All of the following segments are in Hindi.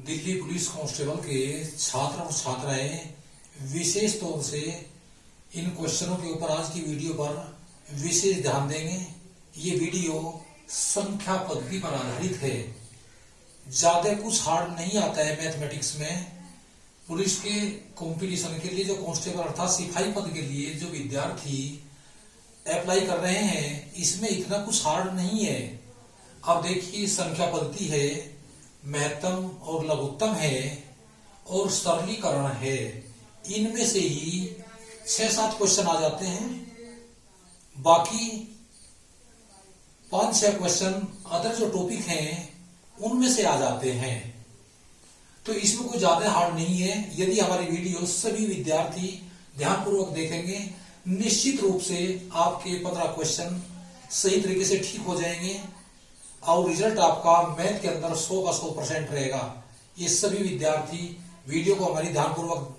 दिल्ली पुलिस कांस्टेबल के छात्र और छात्राएं विशेष तौर से इन क्वेश्चनों के ऊपर आज की वीडियो पर विशेष ध्यान देंगे। ये वीडियो संख्या पद्धति पर आधारित है। ज्यादा कुछ हार्ड नहीं आता है मैथमेटिक्स में। पुलिस के कंपटीशन के लिए जो कांस्टेबल अर्थात सिपाही पद के लिए जो विद्यार्थी अप्लाई कर रहे हैं, इसमें इतना कुछ हार्ड नहीं है। अब देखिए, संख्या पद्धति है, महत्तम और लघुत्तम है और सरलीकरण है। इनमें से ही 6-7 क्वेश्चन आ जाते हैं। बाकी 5-6 क्वेश्चन अदर जो टॉपिक हैं उनमें से आ जाते हैं। तो इसमें कोई ज्यादा हार्ड नहीं है। यदि हमारी वीडियो सभी विद्यार्थी ध्यानपूर्वक देखेंगे, निश्चित रूप से आपके 15 क्वेश्चन सही तरीके से ठीक हो जाएंगे और रिजल्ट आपका मैथ के अंदर 100 का 100% रहेगा। ये सभी विद्यार्थी वीडियो को हमारी ध्यानपूर्वक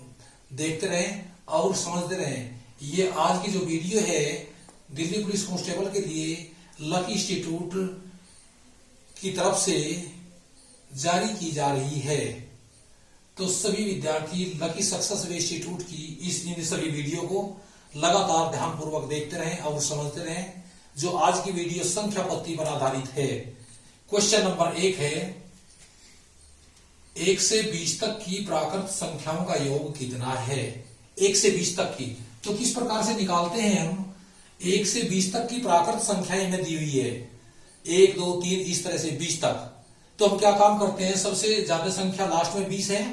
देखते रहें और समझते रहें। ये आज की जो वीडियो है दिल्ली पुलिस कांस्टेबल के लिए लकी इंस्टीट्यूट की तरफ से जारी की जा रही है। तो सभी विद्यार्थी लकी सक्सेस इंस्टीट्यूट की इन सभी वीडियो को लगातार ध्यानपूर्वक देखते रहें और समझते रहें। जो आज की वीडियो संख्या पद्धति पर आधारित है। क्वेश्चन नंबर 1 है, 1 से 20 तक की प्राकृत संख्याओं का योग कितना है? 1 से 20 तक की तो किस प्रकार से निकालते हैं हम? 1 से 20 तक की प्राकृत संख्याएं हमें दी हुई है, 1 2 3 इस तरह से 20 तक। तो हम क्या काम करते हैं, सबसे ज्यादा संख्या लास्ट में 20 है,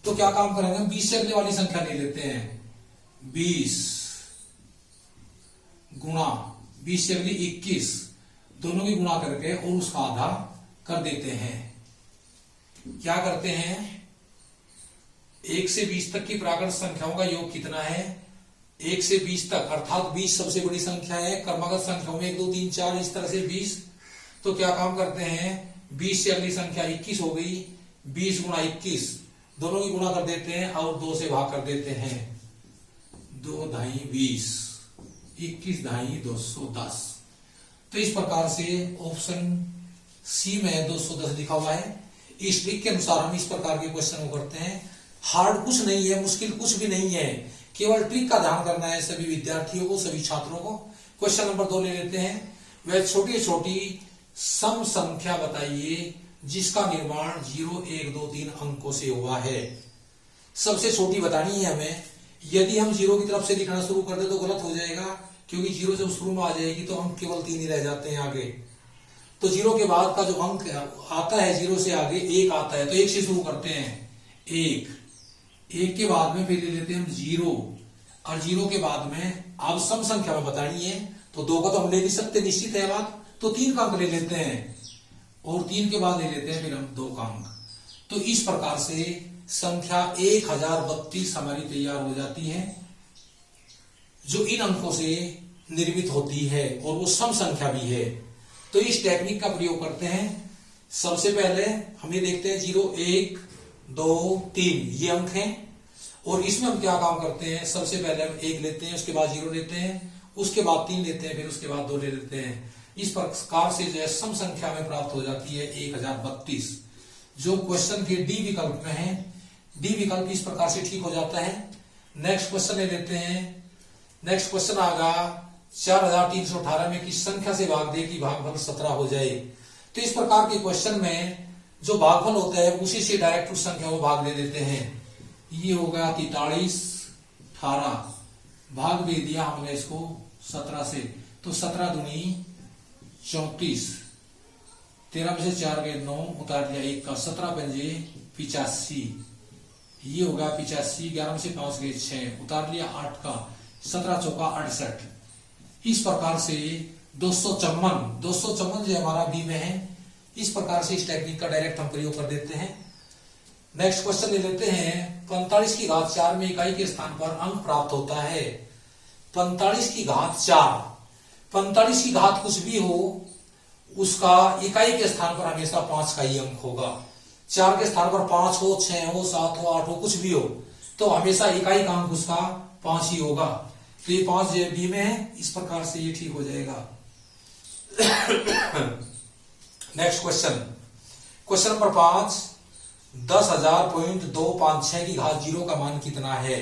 तो क्या काम करेंगे, हम 20 से अगले वाली संख्या ले लेते हैं। 20 गुणा 20 से अगली 21, दोनों की गुणा करके और उसका आधा कर देते हैं। क्या करते हैं, 1 से 20 तक की प्राकृत संख्याओं का योग कितना है? 1 से 20 तक अर्थात 20 सबसे बड़ी संख्या है। क्रमागत संख्याओं में 1 2 3 4 इस तरह से 20। तो क्या काम करते हैं, 20 से अगली संख्या 21 हो गई, 20 गुणा 21, दोनों की गुणा कर देते हैं और 2 से भाग कर देते हैं। 2 ढाई 20, 21 ढाई 210। तो इस प्रकार से ऑप्शन सी में 210 लिखा हुआ है। इस ट्रिक के अनुसार हम इस प्रकार के क्वेश्चन को करते हैं। हार्ड कुछ नहीं है, मुश्किल कुछ भी नहीं है, केवल ट्रिक का ध्यान करना है सभी विद्यार्थियों को, सभी छात्रों को। क्वेश्चन नंबर 2 ले लेते हैं। वह छोटी छोटी सम संख्या बताइए जिसका निर्माण 0 1 2 3 अंकों से हुआ है। सबसे छोटी बतानी है हमें। यदि हम 0 की तरफ से लिखना शुरू कर दे तो गलत हो जाएगा, क्योंकि 0 जब शुरू में आ जाएगी तो हम केवल 3 ही रह जाते हैं आगे। तो 0 के बाद का जो अंक आता है 0 से आगे 1 आता है, तो 1 से शुरू करते हैं। 1 के बाद में फिर ले लेते हैं हम 0, और 0 के बाद में अब सम संख्या में बतानी है तो 2 का तो हम ले नहीं सकते, निश्चित है बात, तो 3 का अंक ले लेते हैं और 3 के बाद ले लेते हैं फिर हम 2 का अंक। तो इस प्रकार से संख्या 1032 हमारी तैयार हो जाती है, जो इन अंकों से निर्मित होती है और वो सम संख्या भी है। तो इस टेक्निक का प्रयोग करते हैं। सबसे पहले हम ये देखते हैं 0 1 2 3 ये अंक हैं, और इसमें हम क्या काम करते हैं, सबसे पहले हम 1 लेते हैं, उसके बाद 0 लेते हैं, उसके बाद 3 लेते हैं, फिर उसके बाद 2 ले लेते हैं। इस प्रकार से जो है सम संख्या में प्राप्त हो जाती है 1032, जो क्वेश्चन के डी विकल्प में है। डी विकल्प इस प्रकार से ठीक हो जाता है। नेक्स्ट क्वेश्चन ले लेते हैं। नेक्स्ट क्वेश्चन आगा 4318 में किस संख्या से भाग दे कि भागफल 17 हो जाए। तो इस प्रकार के क्वेश्चन में जो भागफल होता है उसी से डायरेक्ट उस संख्या को भाग दे देते हैं। ये होगा 43 18, भाग दे दिया हमने इसको 17 से, तो 17 दूनी 34, 13 में से 4 गए 9, उतार दिया 1 का, 17 पंजे 85, ये होगा 85, 11 में से 5 गए 6, उतार लिया 8 का, 17 चौका 68। इस प्रकार से 254 जो हमारा बी में है, इस प्रकार से इस टेक्निक का डायरेक्ट हम प्रयोग कर देते हैं। नेक्स्ट क्वेश्चन ले लेते हैं। 45 की घात 4 में इकाई के स्थान पर अंक प्राप्त होता है। 45 की घात 4, 45 की घात कुछ भी हो, उसका इकाई के स्थान पर हमेशा 5 का ही अंक होगा। 4 के स्थान पर 5 हो, 6 हो, 7 हो, 8 हो, कुछ भी हो, तो हमेशा इकाई का अंक उसका 5 ही होगा। तो ये 5 बी में है, इस प्रकार से ये ठीक हो जाएगा। नेक्स्ट क्वेश्चन, क्वेश्चन नंबर 5, 10,000.256 की घात 0 का मान कितना है।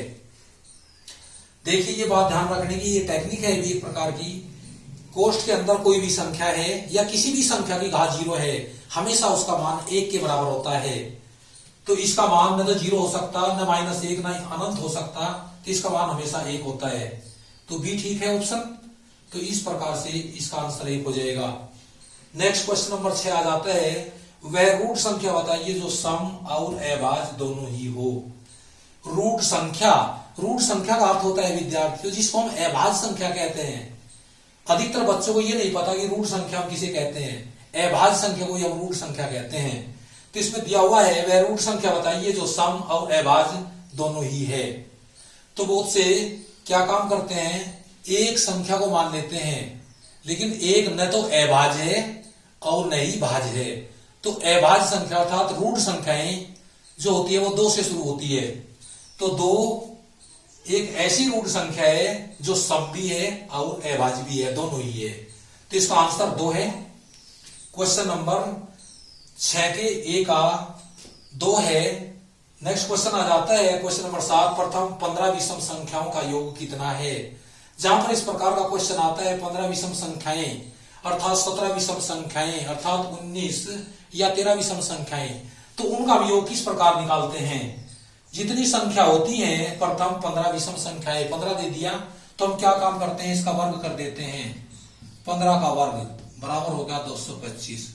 देखिए ये बात ध्यान रखने की, ये टेक्निक है भी एक प्रकार की। कोष्ठ के अंदर कोई भी संख्या है या किसी भी संख्या की घात 0 है, हमेशा उसका मान 1 के बराबर होता है। तो इसका मान न तो 0 हो सकता, न -1, न अनंत हो सकता, तो इसका मान हमेशा 1 होता है। तो बी ठीक है ऑप्शन। तो इस प्रकार से इसका आंसर 1 हो जाएगा। नेक्स्ट क्वेश्चन नंबर 6 आ जाता है, वह रूट संख्या बताइए जो सम और अभाज्य दोनों ही हो। रूट संख्या का अर्थ होता है विद्यार्थियों जिसको हम अभाज्य संख्या कहते हैं। अधिकतर बच्चों को ये नहीं पता कि रूट संख्या हम किसे कहते हैं, अभाज्य संख्या को हम रूट संख्या कहते हैं। तो इसमें दिया हुआ है वह रूट संख्या बताइए जो सम और अभाज्य दोनों ही है। तो बहुत से क्या काम करते हैं, एक संख्या को मान लेते हैं लेकिन एक न तो अभाज्य है और न ही भाज्य है। तो अभाज्य संख्या अर्थात रूट संख्याएं जो होती है वो 2 से शुरू होती है। तो 2 एक ऐसी रूट संख्या है जो सम भी है और अभाज्य भी है, दोनों ही है। तो इसका आंसर 2 है। क्वेश्चन नंबर 6 के ए का 2 है। नेक्स्ट क्वेश्चन आ जाता है क्वेश्चन नंबर 7, प्रथम 15 विषम संख्याओं का योग कितना है। जहां पर इस प्रकार का क्वेश्चन आता है 15 विषम संख्याएं अर्थात 17 विषम संख्याएं अर्थात 19 या 13 विषम संख्याएं, तो उनका योग किस प्रकार निकालते हैं। जितनी संख्या होती है प्रथम 15 विषम संख्याएं, 15 दे दिया तो हम क्या काम करते हैं, इसका वर्ग कर देते हैं। 15 का वर्ग बराबर हो गया 225।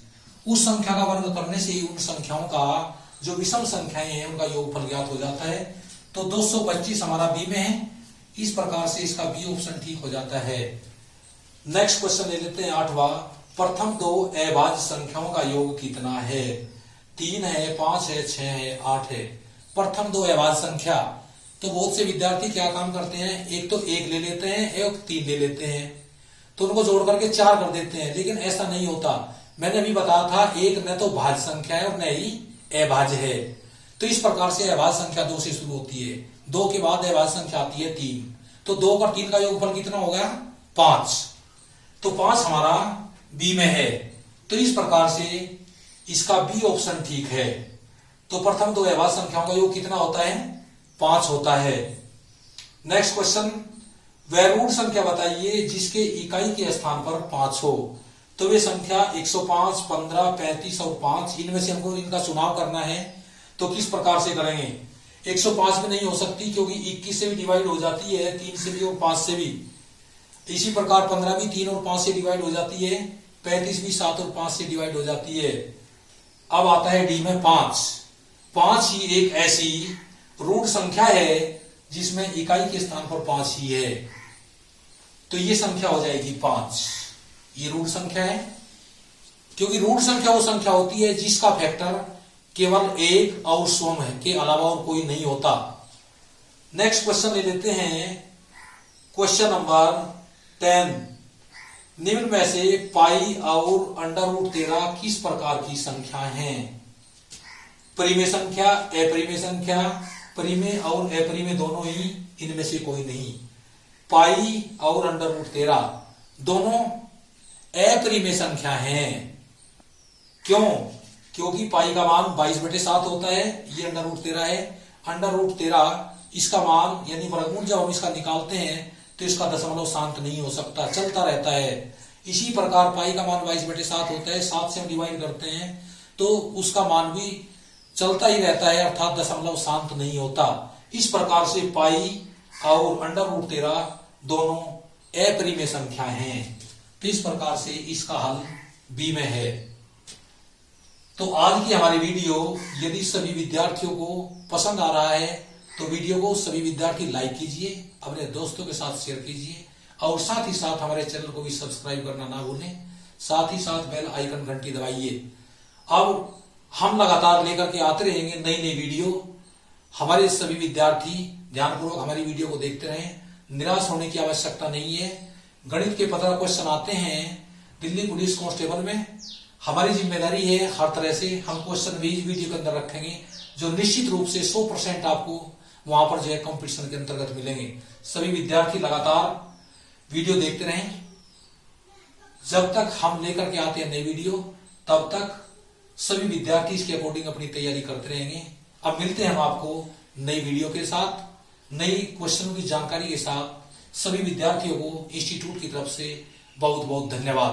उस संख्या का वर्ग करने से ही उन संख्याओं का जो विषम संख्याएं हैं उनका योगफल ज्ञात हो जाता है। तो 225 हमारा बी में है। इस प्रकार से इसका बी ऑप्शन ठीक हो जाता है। नेक्स्ट क्वेश्चन ले लेते हैं 8वां, प्रथम 2 अभाज्य संख्याओं का योग कितना है। 3 है, 5 है, 6 है, 8 है। प्रथम 2 अभाज्य संख्या, तो बहुत से विद्यार्थी क्या काम करते हैं, एक तो 1 ले लेते हैं, एक 3 ले लेते हैं, तो उनको जोड़ करके 4 कर देते हैं। लेकिन ऐसा नहीं होता। मैंने अभी बताया था एक न तो भाज्य संख्या है और न ही अभाज्य है। तो इस प्रकार से अभाज्य संख्या 2 से शुरू होती है। 2 के बाद अभाज्य संख्या आती है 3। तो 2 और 3 का योगफल कितना हो गया, 5। तो 5 हमारा बी में है। तो इस प्रकार से इसका बी ऑप्शन ठीक है। तो प्रथम 2 अभाज्य संख्याओं का योग कितना होता है, 5 होता है। नेक्स्ट क्वेश्चन, वह रूट संख्या बताइए जिसके इकाई के स्थान पर 5 हो। तो वे संख्या 105, 15, 35 और 5, इनमें से हमको इनका चुनाव करना है। तो किस प्रकार से करेंगे, 105 में नहीं हो सकती क्योंकि 21 से भी डिवाइड हो जाती है, 3 से भी और 5 से भी। इसी प्रकार 15 भी 3 और 5 से डिवाइड हो जाती है, 35 भी 7 और 5 से डिवाइड हो जाती है। अब आता है डी में 5। 5 ही एक ऐसी रूट संख्या है जिसमें इकाई के स्थान पर 5 ही है। तो ये संख्या हो जाएगी 5। ये रूट संख्या है क्योंकि रूट संख्या वो संख्या होती है जिसका फैक्टर केवल 1 और स्वयं है के अलावा और कोई नहीं होता। नेक्स्ट क्वेश्चन ले लेते हैं क्वेश्चन नंबर 10, निम्न में से पाई और √13 किस प्रकार की संख्या हैं। परिमेय संख्या, अपरिमेय संख्या, परिमेय और अपरिमेय दोनों ही, इनमें से कोई नहीं। पाई और √13 दोनों अपरिमेय संख्या हैं। क्यों, क्योंकि पाई का मान 22/7 होता है, ये √13 है। √13 इसका मान यानी वर्गमूल जब हम इसका निकालते हैं तो इसका दशमलव शांत नहीं हो सकता, चलता रहता है। इसी प्रकार पाई का मान 22/7 होता है, 7 से हम डिवाइड करते हैं तो उसका मान भी चलता ही रहता है, अर्थात दशमलव शांत नहीं होता। इस प्रकार से पाई और √13 दोनों अपरिमेय संख्या हैं। तो इस प्रकार से इसका हल बी में है। तो आज की हमारी वीडियो यदि सभी विद्यार्थियों को पसंद आ रहा है तो वीडियो को सभी विद्यार्थी लाइक कीजिए, अपने दोस्तों के साथ शेयर कीजिए और साथ ही साथ हमारे चैनल को भी सब्सक्राइब करना ना भूलें। साथ ही साथ बेल आइकन घंटी दबाइए। अब हम लगातार लेकर के आते रहेंगे नई नई वीडियो। हमारे सभी विद्यार्थी ध्यानपूर्वक हमारी वीडियो को देखते रहें, निराश होने की आवश्यकता नहीं है। गणित के 15 क्वेश्चन आते हैं दिल्ली पुलिस कांस्टेबल में। हमारी जिम्मेदारी है हर तरह से हम क्वेश्चन भी वीडियो के अंदर रखेंगे जो निश्चित रूप से 100% आपको वहां पर जो है कंपटीशन के अंतर्गत मिलेंगे। सभी विद्यार्थी लगातार वीडियो देखते रहें। जब तक हम लेकर के आते हैं नई वीडियो तब तक सभी विद्यार्थी इसके अकॉर्डिंग अपनी तैयारी करते रहेंगे। अब मिलते हैं हम आपको नई वीडियो के साथ, नई क्वेश्चन की जानकारी के साथ। सभी विद्यार्थियों को इंस्टीट्यूट की तरफ से बहुत बहुत धन्यवाद।